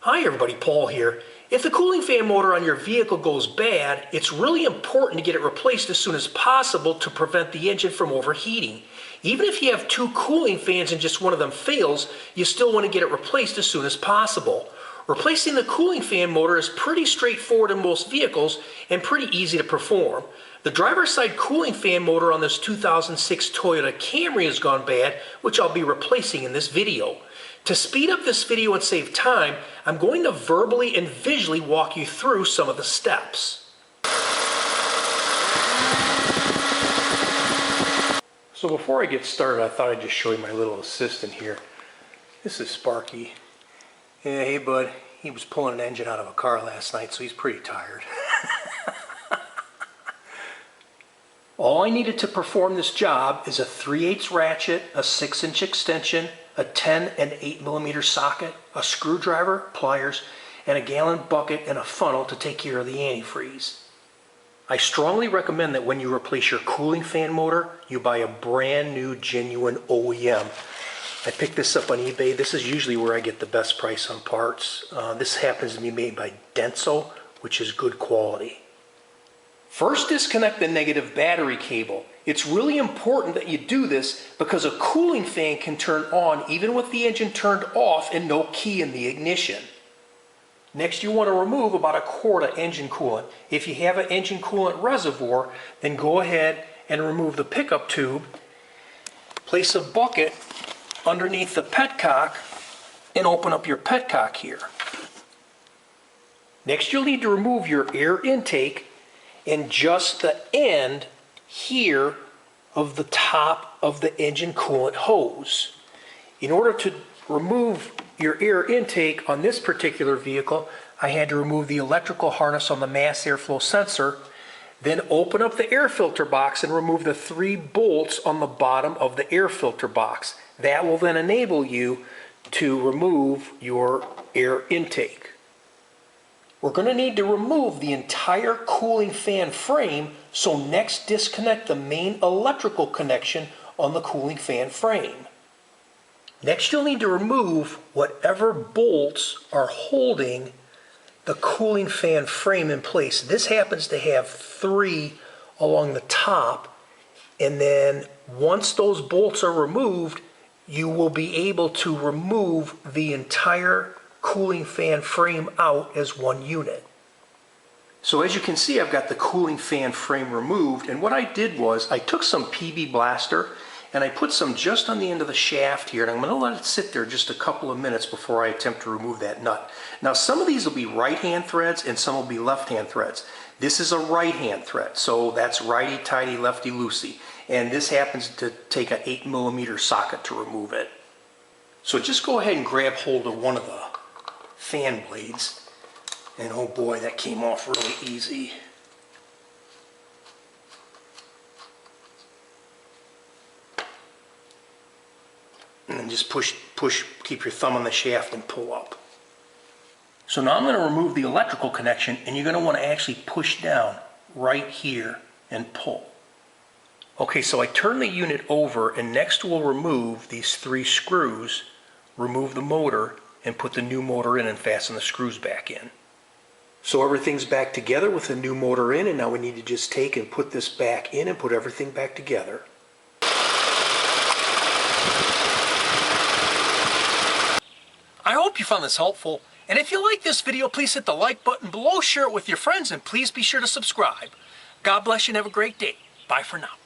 Hi everybody, Paul here. If the cooling fan motor on your vehicle goes bad, it's really important to get it replaced as soon as possible to prevent the engine from overheating. Even if you have two cooling fans and just one of them fails, you still want to get it replaced as soon as possible. Replacing the cooling fan motor is pretty straightforward in most vehicles and pretty easy to perform. The driver's side cooling fan motor on this 2006 Toyota Camry has gone bad, which I'll be replacing in this video. To speed up this video and save time, I'm going to verbally and visually walk you through some of the steps. So before I get started, I thought I'd just show you my little assistant here. This is Sparky. Yeah, hey bud, he was pulling an engine out of a car last night, so he's pretty tired. All I needed to perform this job is a 3/8 ratchet, a 6-inch extension, a 10 and 8mm socket, a screwdriver, pliers, and a gallon bucket and a funnel to take care of the antifreeze. I strongly recommend that when you replace your cooling fan motor, you buy a brand new genuine OEM. I picked this up on eBay. This is usually where I get the best price on parts. This happens to be made by Denso, which is good quality. First, disconnect the negative battery cable. It's really important that you do this because a cooling fan can turn on even with the engine turned off and no key in the ignition. Next, you want to remove about a quart of engine coolant. If you have an engine coolant reservoir, then go ahead and remove the pickup tube. Place a bucket underneath the petcock and open up your petcock here. Next, you'll need to remove your air intake and just the end here of the top of the engine coolant hose. In order to remove your air intake on this particular vehicle, I had to remove the electrical harness on the mass airflow sensor, then open up the air filter box and remove the 3 bolts on the bottom of the air filter box. That will then enable you to remove your air intake. We're going to need to remove the entire cooling fan frame, so next disconnect the main electrical connection on the cooling fan frame. Next, you'll need to remove whatever bolts are holding the cooling fan frame in place. This happens to have 3 along the top, and then once those bolts are removed, you will be able to remove the entire cooling fan frame out as one unit. So as you can see, I've got the cooling fan frame removed, and what I did was I took some PB Blaster and I put some just on the end of the shaft here, and I'm going to let it sit there just a couple of minutes before I attempt to remove that nut. Now some of these will be right hand threads and some will be left hand threads. This is a right hand thread, so that's righty tighty lefty loosey, and this happens to take an 8mm socket to remove it. So just go ahead and grab hold of one of the fan blades, and oh boy, that came off really easy. And then just push, keep your thumb on the shaft and pull up. So now I'm going to remove the electrical connection, and you're going to want to actually push down right here and pull. Okay, so I turn the unit over, and next we'll remove these 3 screws, remove the motor, and put the new motor in and fasten the screws back in. So everything's back together with the new motor in, and now we need to just take and put this back in and put everything back together. I hope you found this helpful, and if you like this video, please hit the like button below, share it with your friends, and please be sure to subscribe. God bless you and have a great day. Bye for now.